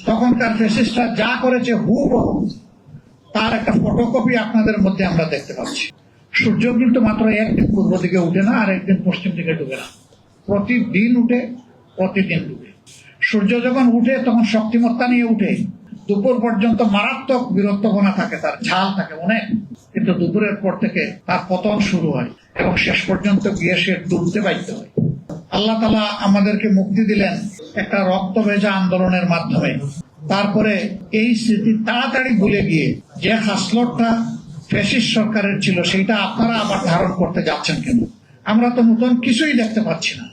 তখন তার ফেসিস্টরা যা করেছে হুবহু তার একটা ফটোকপি আপনাদের মধ্যে আমরা দেখতে পাচ্ছি। সূর্য কিন্তু মাত্র একদিন পূর্ব দিকে উঠে না আর একদিন পশ্চিম দিকে ডুবে না, প্রতিদিন উঠে, প্রতিদিন ডুবে। সূর্য যখন উঠে তখন শক্তিমত্তা নিয়ে উঠে, দুপুর পর্যন্ত মারাত্মক বিরক্তপনা থাকে, তার ঝাল থাকে অনেক, কিন্তু দুপুরের পর থেকে তার পতন শুরু হয় এবং শেষ পর্যন্ত গিয়ে সে ডুবতে বাধ্য হয়। আল্লাহ তাআলা আমাদেরকে মুক্তি দিলেন একটা রক্ত ভেজা আন্দোলনের মাধ্যমে। তারপরে এই স্মৃতি তাড়াতাড়ি ভুলে গিয়ে যে হাসলটটা ফ্যাসিস্ট সরকারের ছিল সেটা আপনারা আবার ধারণ করতে যাচ্ছেন কেন? আমরা তো নতুন কিছুই দেখতে পাচ্ছি না।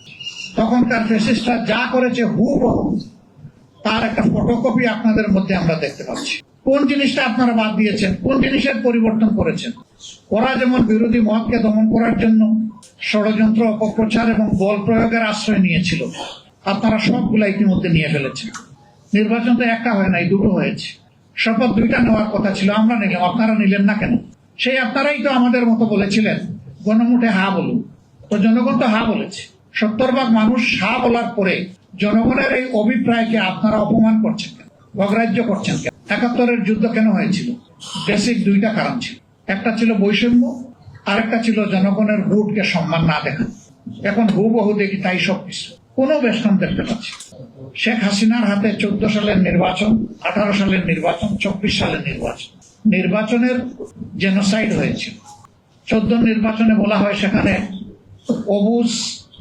তখনকার ফ্যাসিস্টরা যা করেছে হুবহু তার একটা ফটোকপি আপনাদের মধ্যে আমরা দেখতে পাচ্ছি। কোন জিনিসটা আপনারা বাদ দিয়েছেন? কোন জিনিসের পরিবর্তন করেছেন? ওরা যেমন বিরোধী মতকে দমন করার জন্য ষড়যন্ত্র, অপপ্রচার এবং বল প্রয়োগের আশ্রয় নিয়েছিল, আপনারা সবগুলা ইতিমধ্যে নিয়ে ফেলেছেন। নির্বাচন তো একটা হয় নাই, দুটো হয়েছে। শপথ দুইটা নেওয়ার কথা ছিল, আমরা নিলাম, আপনারা নিলেন না কেন? সেই আপনারাই তো আমাদের মতো বলেছিলেন গণমুঠে হা বলুন, তো জনগণ তো হা বলেছে। 70% মানুষ হা বলার পরে জনগণের এই অভিপ্রায়কে আপনারা অপমান করছেন কেন, অগ্রাহ্য করছেন কেন? 71-এর যুদ্ধ কেন হয়েছিল? বেসিক দুইটা কারণ ছিল। একটা ছিল বৈষম্য, আরেকটা ছিল জনগণের ভোটকে সম্মান না দেখা। এখন হুবহু দেখি তাই সবকিছু, কোনো বেষ্টন দেখতে পাচ্ছি। শেখ হাসিনার হাতে 14 সালের নির্বাচন, 18 সালের নির্বাচন, 24 সালের নির্বাচন, নির্বাচনের জেনোসাইড হয়েছিল। 14 নির্বাচনে বলা হয় সেখানে অবুঝ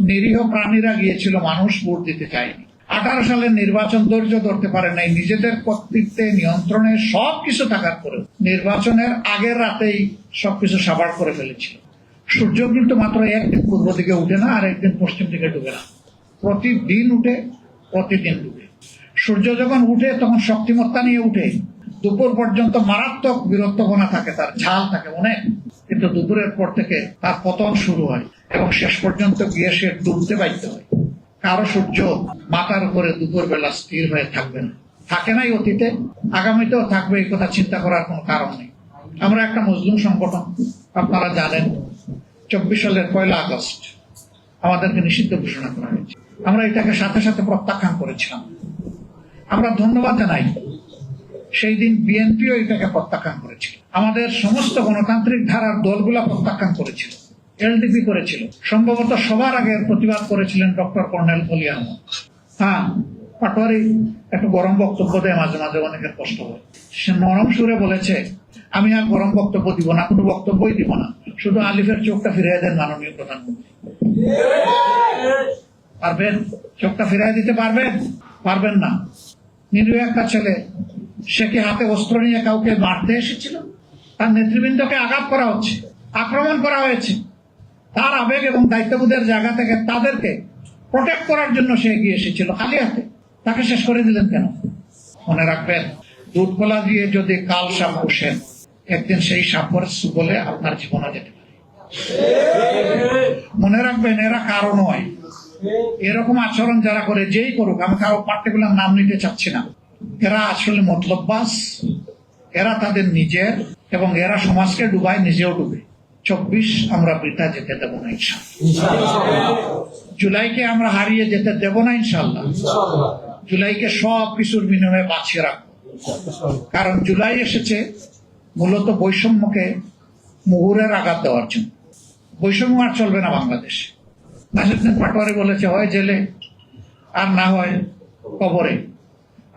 নিরীহ প্রাণীরা গিয়েছিল, মানুষ ভোট দিতে চায়নি। 18 সালের নির্বাচন ধৈর্য ধরতে পারে নাই, নিজেদের কর্তৃত্বে নিয়ন্ত্রণে সবকিছু থাকার পরেও নির্বাচনের আগের রাতেই সবকিছু সাবাড় করে ফেলেছিল। সূর্য কিন্তু মাত্র একদিন পূর্ব দিকে উঠে না আর একদিন পশ্চিম দিকে ডুবে না, প্রতিদিন উঠে, প্রতিদিন ডুবে। সূর্য যখন উঠে তখন শক্তিমত্তা নিয়ে উঠে, দুপুর পর্যন্ত মারাত্মক বিরক্তপনা থাকে, তার ঝাল থাকে অনেক, কিন্তু দুপুরের পর থেকে তার পতন শুরু হয় এবং শেষ পর্যন্ত গিয়ে সে ডুবতে বাধ্য হয়। কারো সূর্য মাথার উপরে দুপুর বেলা স্থির হয়ে থাকবে না, থাকে নাই অতীতে, আগামীতেও থাকবে, এই কথা চিন্তা করার কোনো কারণ নেই। আমরা একটা মজলুম সংগঠন, আপনারা জানেন 24 সালের 1 আগস্ট আমাদেরকে নিষিদ্ধ ঘোষণা করা হয়েছে। আমরা এটাকে সাথে সাথে প্রত্যাখ্যান করেছিলাম। আমরা ধন্যবাদ জানাই, সেই দিন বিএনপিও এটাকে প্রত্যাখ্যান করেছিল, আমাদের সমস্ত গণতান্ত্রিক ধারার দলগুলা প্রত্যাখ্যান করেছিল, এলডিপি করেছিল। সম্ভবত সবার আগে প্রতিবাদ করেছিলেন ডক্টর কর্নেল অলি আহমদ। হ্যাঁ, পাটোয়ারি একটু গরম বক্তব্য দেয় মাঝে মাঝে, অনেকের কষ্ট হয়। সে নরম সুরে বলেছে, আমি আর গরম বক্তব্য দিব না, কোনো বক্তব্যই দিব না, শুধু আলিফের চোখটা ফিরিয়ে দেন মাননীয় প্রধানমন্ত্রী। পারবেন? চোখটা ফিরিয়ে দিতে পারবেন? পারবেন না। নিরীহ একটা ছেলে, সে কি হাতে অস্ত্র নিয়ে কাউকে মারতে এসেছিল? তার নেতৃবৃন্দকে আঘাত করা হচ্ছে, আক্রমণ করা হয়েছে। তার আবেগ এবং দায়িত্ববোধের জায়গা থেকে তাদেরকে প্রোটেক্ট করার জন্য সে এগিয়ে এসেছিল খালি হাতে। তাকে শেষ করে দিলেন কেন? মনে রাখবেন, দুধ কলা দিয়ে যদি কাল সাপ বসেন, একদিন সেই সাপের বলে আপনার জীবনে যেতে পারে। মনে রাখবেন, এরা কারো নয়। এরকম আচরণ যারা করে, যেই করুক, আমি কারো পার্টিকুলার নাম নিতে চাচ্ছি না, এরা আসলে মতলববাজ, এরা তাদের নিজের, এবং এরা সমাজকে ডুবায়, নিজেও ডুবে। 24 আমরা বৃথা যেতে দেব না ইনশাআল্লাহ। জুলাইকে আমরা হারিয়ে যেতে দেব না ইনশাআল্লাহ। জুলাইকে সব কিছুর বিনিময়ে বাঁচিয়ে রাখবো, কারণ জুলাই এসেছে মূলত বৈষম্যকে মুহুরের আঘাত দেওয়ার জন্য। বৈষম্য আর চলবে না বাংলাদেশে। নাসিরুদ্দিন পাটোয়ারি বলেছে, হয় জেলে আর না হয় কবরে।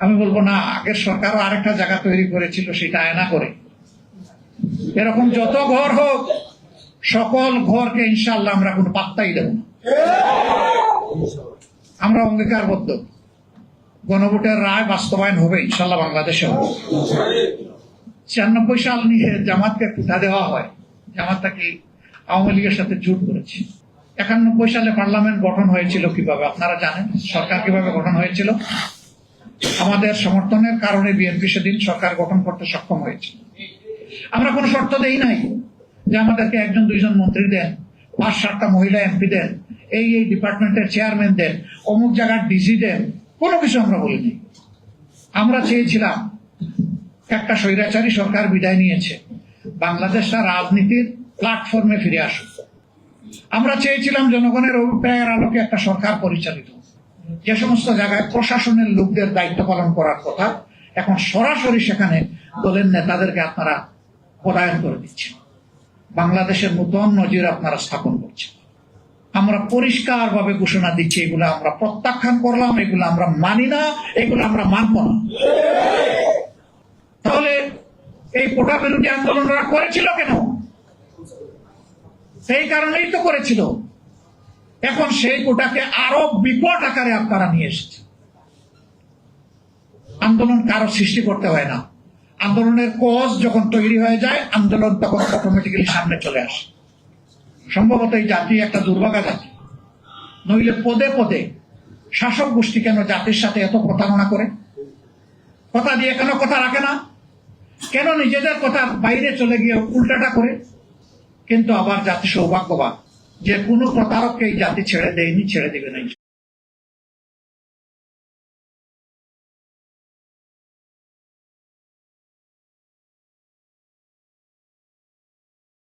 আমি বলবো না, আগের সরকারও আরেকটা জায়গা তৈরি করেছিল, সেটা আয়না করে। এরকম যত ঘর হোক, সকল ঘরকে ইনশাআল্লাহ আমরা কোনো পাত্তাই দেব না। আমরা অঙ্গীকারবদ্ধ, গণভোটের রায় বাস্তবায়ন হবে ইনশাআল্লাহ, বাংলাদেশে হবে। 96 সাল নিয়ে জামাতকে কুঠা দেওয়া হয়, জামাতটা কি আওয়ামী লীগের সাথে জোট করেছে। 91 সালে পার্লামেন্ট গঠন হয়েছিল কিভাবে আপনারা জানেন? সরকার কিভাবে গঠন হয়েছিল? আমাদের সমর্থনের কারণে বিএনপি সেদিন সরকার গঠন করতে সক্ষম হয়েছিল। আমরা কোনো শর্ত দেই নাই যে আমাদেরকে 1-2 মন্ত্রী দেন, 5-7টা মহিলা এমপি দেন, এই ডিপার্টমেন্টের চেয়ারম্যান দেন, অমুক জায়গার ডিসি দেন, কোনো কিছু আমরা বলিনি। আমরা চেয়েছিলাম একটা স্বৈরাচারী সরকার বিদায় নিয়েছে, বাংলাদেশটা রাজনীতির প্ল্যাটফর্মে ফিরে আসুক। আমরা চেয়েছিলাম জনগণের অভিপ্রায়ের আলোকে একটা সরকার পরিচালিত। যে সমস্ত জায়গায় প্রশাসনের লোকদের দায়িত্ব পালন করার কথা, এখন সরাসরি সেখানে দলের নেতাদেরকে আপনারা পদায়ন করে দিচ্ছেন। বাংলাদেশের নতুন নজির আপনারা স্থাপন করছেন। আমরা পরিষ্কার ভাবে ঘোষণা দিচ্ছি, এগুলো আমরা প্রত্যাখ্যান করলাম, এগুলো আমরা মানি না, এগুলো আমরা মানব না। তাহলে এই কোটা বিরোধী আন্দোলনরা করেছিল কেন? সেই কারণেই তো করেছিল। এখন সেই কোটাকে আরো বিকট আকারে আপনারা নিয়ে এসেছে। আন্দোলন কারো সৃষ্টি করতে হয় না, আন্দোলনের কজ যখন তৈরি হয়ে যায় আন্দোলন তখন অটোমেটিক্যালি সামনে চলে আসে। সম্ভবত এই জাতি একটা দুর্ভাগা জাতি, নইলে পদে পদে শাসক গোষ্ঠী কেন জাতির সাথে এত প্রতারণা করে? কথা দিয়ে কেন কথা রাখে না? কেন নিজেদের কথার বাইরে চলে গিয়ে উল্টাটা করে? কিন্তু আবার জাতি সৌভাগ্যবান যে কোনো প্রতারককে এই জাতি ছেড়ে দেয়নি, ছেড়ে দেবে নাই।